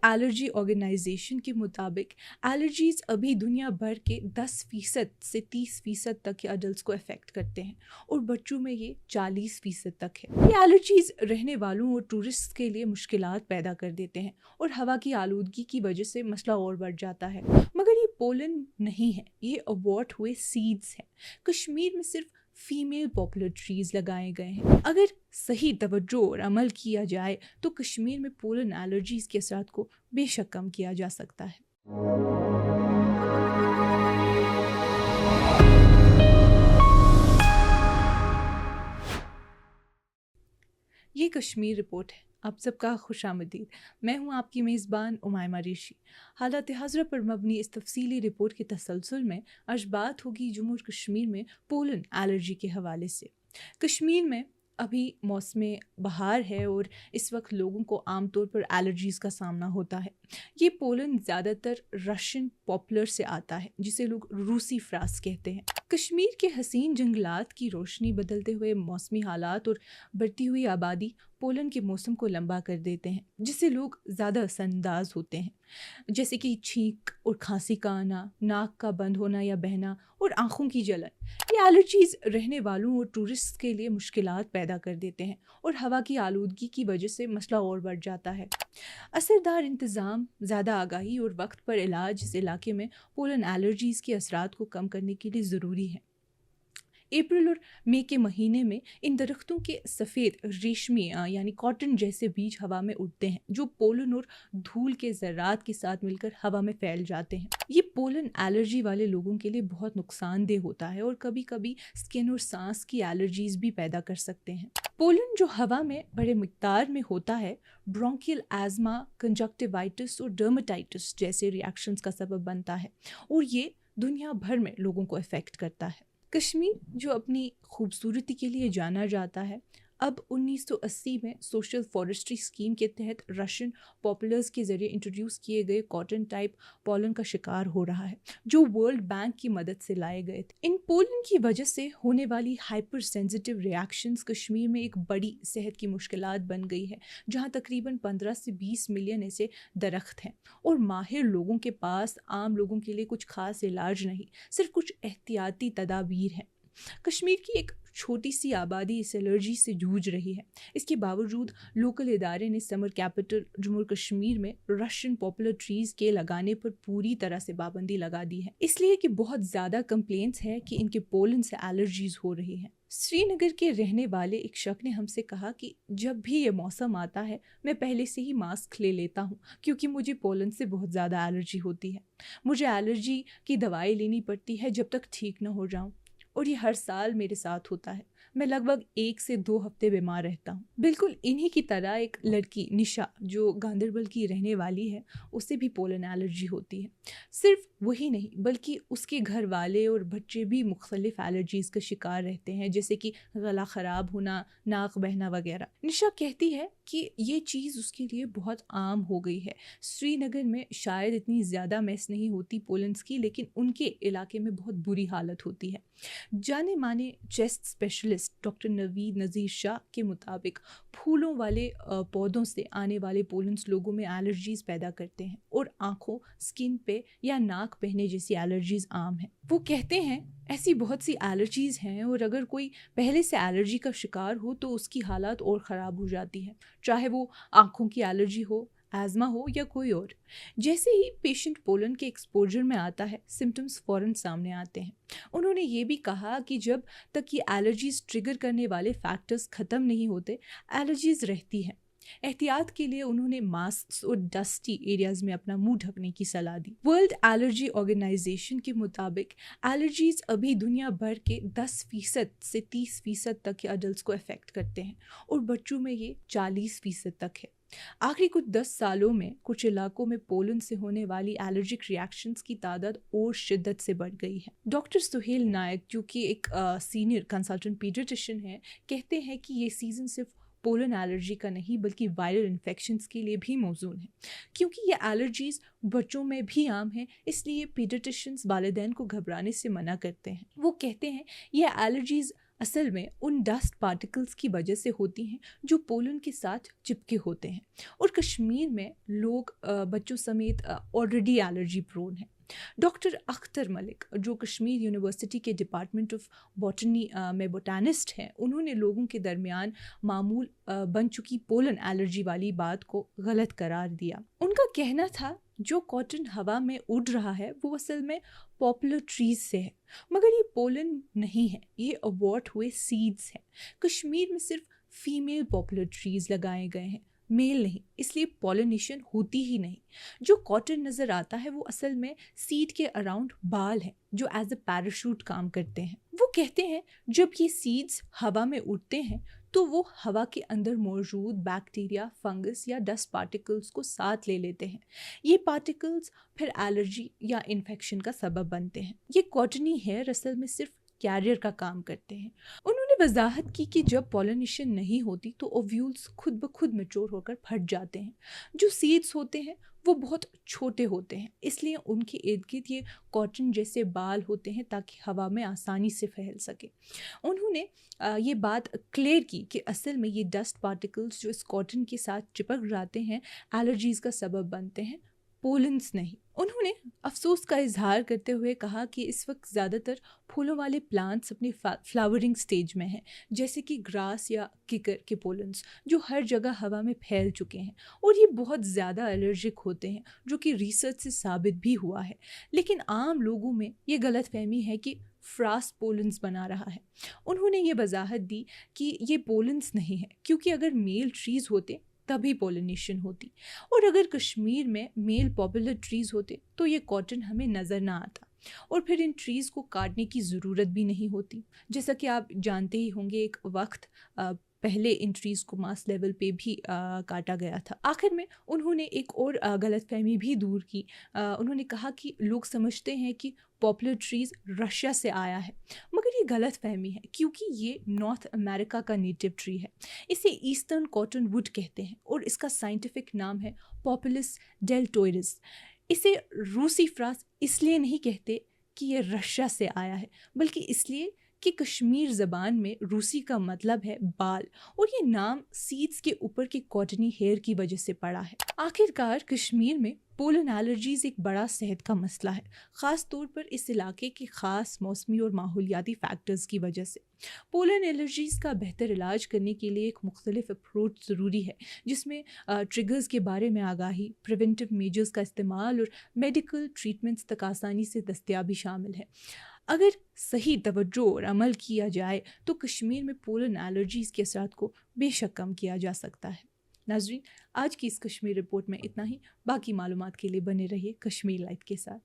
Allergy organisation के मुताबिक allergies अभी दुनिया भर के 10% से 30% तक के अडल्ट को अफेक्ट करते हैं और बच्चों में ये 40% तक है। ये एलर्जीज़ रहने वालों और टूरिस्ट के लिए मुश्किलात पैदा कर देते हैं और हवा की आलूदगी की वजह से मसला और बढ़ जाता है। मगर ये पोलन नहीं है, ये अबॉर्ट हुए सीड्स हैं। कश्मीर में सिर्फ फीमेल पॉपुलर ट्रीज लगाए गए हैं। अगर सही तवज्जो और अमल किया जाए तो कश्मीर में पोलन एलर्जीज के असरात को बेशक कम किया जा सकता है। ये कश्मीर रिपोर्ट है। आप सबका खुशामदीद। मैं हूं आपकी मेज़बान उमायमा ऋषि। हालात हाज़रा पर मबनी इस तफसीली रिपोर्ट के तसलसल में आज बात होगी जम्मू और कश्मीर में पोलन एलर्जी के हवाले से। कश्मीर में अभी मौसम बहार है और इस वक्त लोगों को आमतौर पर एलर्जीज़ का सामना होता है। ये पोलन ज़्यादातर रशियन पॉपुलर से आता है, जिसे लोग रूसी फ्रास कहते हैं। कश्मीर के हसीन जंगलात की रोशनी, बदलते हुए मौसमी हालात और बढ़ती हुई आबादी पोलन के मौसम को लंबा कर देते हैं, जिससे लोग ज़्यादा असरअंदाज होते हैं, जैसे कि छींक और खांसी का आना, नाक का बंद होना या बहना और आँखों की जलन। ये एलर्जीज़ रहने वालों और टूरिस्ट के लिए मुश्किलात पैदा कर देते हैं और हवा की आलूदगी की वजह से मसला और बढ़ जाता है। असरदार इंतज़ाम, ज़्यादा आगाही और वक्त पर इलाज इस इलाके में पोलन एलर्जीज़ के असरात को कम करने के लिए ज़रूरी है। अप्रैल और मई के महीने में इन दरख्तों के सफ़ेद रेशमी यानी कॉटन जैसे बीज हवा में उड़ते हैं, जो पोलन और धूल के ज़रात के साथ मिलकर हवा में फैल जाते हैं। ये पोलन एलर्जी वाले लोगों के लिए बहुत नुकसानदेह होता है और कभी कभी स्किन और सांस की एलर्जीज़ भी पैदा कर सकते हैं। पोलन जो हवा में बड़े मिक़दार में होता है, ब्रोंकियल एज़मा, कंजक्टिवाइटिस और डर्मेटाइटिस जैसे रिएक्शंस का सबब बनता है और ये दुनिया भर में लोगों को अफेक्ट करता है। कश्मीर जो अपनी खूबसूरती के लिए जाना जाता है, अब 1980 में सोशल फॉरेस्ट्री स्कीम के तहत रशियन पॉपुलर्स के ज़रिए इंट्रोड्यूस किए गए कॉटन टाइप पोलन का शिकार हो रहा है, जो वर्ल्ड बैंक की मदद से लाए गए थे। इन पोलन की वजह से होने वाली हाइपर सेंसिटिव रिएक्शंस कश्मीर में एक बड़ी सेहत की मुश्किलात बन गई है, जहां तकरीबन 15 से 20 मिलियन ऐसे दरख्त हैं और माहिर लोगों के पास आम लोगों के लिए कुछ खास इलाज नहीं, सिर्फ कुछ एहतियाती तदाबीर हैं। कश्मीर की एक छोटी सी आबादी इस एलर्जी से जूझ रही है। इसके बावजूद लोकल इदारे ने समर कैपिटल जम्मू कश्मीर में रशियन पॉपुलर ट्रीज़ के लगाने पर पूरी तरह से पाबंदी लगा दी है, इसलिए कि बहुत ज़्यादा कंप्लेंट्स है कि इनके पोलन से एलर्जीज़ हो रही हैं। श्रीनगर के रहने वाले एक शख्स ने हमसे कहा कि जब भी ये मौसम आता है मैं पहले से ही मास्क ले लेता हूँ, क्योंकि मुझे पोलन से बहुत ज़्यादा एलर्जी होती है। मुझे एलर्जी की दवाई लेनी पड़ती है जब तक ठीक न हो जाऊँ, और ये हर साल मेरे साथ होता है। मैं लगभग 1 से 2 हफ्ते बीमार रहता हूँ। बिल्कुल इन्हीं की तरह एक लड़की निशा, जो गांदरबल की रहने वाली है, उसे भी पोलन एलर्जी होती है। सिर्फ वही नहीं बल्कि उसके घर वाले और बच्चे भी मुख्तलिफ एलर्जीज़ का शिकार रहते हैं, जैसे कि गला ख़राब होना, नाक बहना वगैरह। निशा कहती है कि ये चीज़ उसके लिए बहुत आम हो गई है। श्रीनगर में शायद इतनी ज़्यादा मैस नहीं होती पोलन्स की, लेकिन उनके इलाके में बहुत बुरी हालत होती है। जाने माने चेस्ट स्पेशलिस्ट डॉक्टर नवीद नज़ीर शाह के मुताबिक फूलों वाले पौधों से आने वाले पोलन्स लोगों में एलर्जीज़ पैदा करते हैं और आँखों, स्किन पे या नाक बहने जैसी एलर्जीज़ आम हैं। वो कहते हैं ऐसी बहुत सी एलर्जीज़ हैं और अगर कोई पहले से एलर्जी का शिकार हो तो उसकी हालत और ख़राब हो जाती है, चाहे वो आँखों की एलर्जी हो, एज़मा हो या कोई और। जैसे ही पेशेंट पोलन के एक्सपोजर में आता है, सिम्टम्स फ़ौरन सामने आते हैं। उन्होंने ये भी कहा कि जब तक ये एलर्जीज़ ट्रिगर करने वाले फैक्टर्स ख़त्म नहीं होते, एलर्जीज़ रहती हैं। एहतियात के लिए उन्होंने मास्क और डस्टी एरियाज़ में अपना मुंह ढकने की सलाह दी। वर्ल्ड एलर्जी ऑर्गेनाइजेशन के मुताबिक एलर्जीज़ अभी दुनिया भर के 10% से 30% तक के अडल्ट को अफेक्ट करते हैं और बच्चों में ये 40% तक है। आखिरी कुछ 10 सालों में कुछ इलाकों में पोलन से होने वाली एलर्जिक रिएक्शंस की तादाद और शिद्दत से बढ़ गई है। डॉक्टर सुहेल नायक, जो कि एक सीनियर कंसल्टेंट पीडियाट्रिशियन है, कहते हैं कि ये सीज़न सिर्फ पोलन एलर्जी का नहीं बल्कि वायरल इन्फेक्शंस के लिए भी मौजूद है। क्योंकि ये एलर्जीज़ बच्चों में भी आम है, इसलिए पीडियाट्रिशियंस वालिदैन को घबराने से मना करते हैं। वो कहते हैं ये एलर्जीज़ असल में उन डस्ट पार्टिकल्स की वजह से होती हैं जो पोलन के साथ चिपके होते हैं। और कश्मीर में लोग बच्चों समेत ऑलरेडी एलर्जी प्रोन हैं। डॉक्टर अख्तर मलिक जो कश्मीर यूनिवर्सिटी के डिपार्टमेंट ऑफ बॉटनी में बोटानिस्ट हैं, उन्होंने लोगों के दरमियान मामूल बन चुकी पोलन एलर्जी वाली बात को गलत करार दिया। उनका कहना था जो कॉटन हवा में उड़ रहा है वो असल में पॉपुलर ट्रीज से है, मगर ये पोलन नहीं है, ये अबॉर्ट हुए सीड्स हैं। कश्मीर में सिर्फ फीमेल पॉपुलर ट्रीज लगाए गए हैं, मेल नहीं, इसलिए पॉलिनेशन होती ही नहीं। जो कॉटन नज़र आता है वो असल में सीड के अराउंड बाल हैं जो एज अ पैराशूट काम करते हैं। वो कहते हैं जब ये सीड्स हवा में उड़ते हैं तो वो हवा के अंदर मौजूद बैक्टीरिया, फंगस या डस्ट पार्टिकल्स को साथ ले लेते हैं। ये पार्टिकल्स फिर एलर्जी या इन्फेक्शन का सबब बनते हैं। ये कॉटनी हेयर असल में सिर्फ कैरियर का काम करते हैं। उन्होंने वजाहत की कि जब पॉलिनेशन नहीं होती तो ओव्यूल्स खुद ब खुद मैच्योर होकर फट जाते हैं। जो सीड्स होते हैं वो बहुत छोटे होते हैं, इसलिए उनके इर्द गिर्द ये कॉटन जैसे बाल होते हैं ताकि हवा में आसानी से फैल सके। उन्होंने ये बात क्लियर की कि असल में ये डस्ट पार्टिकल्स जो इस कॉटन के साथ चिपक जाते हैं एलर्जीज़ का सबब बनते हैं, पोलन्स नहीं। उन्होंने अफसोस का इजहार करते हुए कहा कि इस वक्त ज़्यादातर फूलों वाले प्लांट्स अपने फ्लावरिंग स्टेज में हैं, जैसे कि ग्रास या किकर के पोलन्स जो हर जगह हवा में फैल चुके हैं और ये बहुत ज़्यादा एलर्जिक होते हैं, जो कि रिसर्च से साबित भी हुआ है। लेकिन आम लोगों में ये गलतफहमी है कि फ्रास्ट पोलन्स बना रहा है। उन्होंने ये वजाहत दी कि ये पोलन्स नहीं है, क्योंकि अगर मेल ट्रीज़ होते तभी पोलिनेशन होती, और अगर कश्मीर में मेल पॉपुलर ट्रीज़ होते तो ये कॉटन हमें नज़र ना आता, और फिर इन ट्रीज़ को काटने की ज़रूरत भी नहीं होती। जैसा कि आप जानते ही होंगे एक वक्त पहले इन ट्रीज़ को मास लेवल पे भी काटा गया था। आखिर में उन्होंने एक और गलतफहमी भी दूर की। उन्होंने कहा कि लोग समझते हैं कि पॉपुलर ट्रीज़ रशिया से आया है, मगर ये गलत फहमी है क्योंकि ये नॉर्थ अमेरिका का नेटिव ट्री है। इसे ईस्टर्न कॉटन वुड कहते हैं और इसका साइंटिफिक नाम है पॉपुलस डेल्टोइडस। इसे रूसी फ्रास इसलिए नहीं कहते कि ये रशिया से आया है, बल्कि इसलिए कि कश्मीर ज़बान में रूसी का मतलब है बाल, और ये नाम सीड्स के ऊपर के कॉटनी हेयर की वजह से पड़ा है। आखिरकार कश्मीर में पोलन एलर्जीज़ एक बड़ा सेहत का मसला है, ख़ास तौर पर इस इलाके के ख़ास मौसमी और माहौलियाती फैक्टर्स की वजह से। पोलन एलर्जीज़ का बेहतर इलाज करने के लिए एक मुख्तलिफ अप्रोच ज़रूरी है, जिसमें ट्रिगर्स के बारे में आगाही, प्रिवेंटिव मेजर्स का इस्तेमाल और मेडिकल ट्रीटमेंट्स तक आसानी से दस्तयाबी शामिल है। अगर सही तवज्जो और अमल किया जाए तो कश्मीर में पोलन एलर्जीज़ के असरात को बेशक कम किया जा सकता है। नाज़रीन, आज की इस कश्मीर रिपोर्ट में इतना ही। बाकी मालूमात के लिए बने रहिए कश्मीर लाइव के साथ।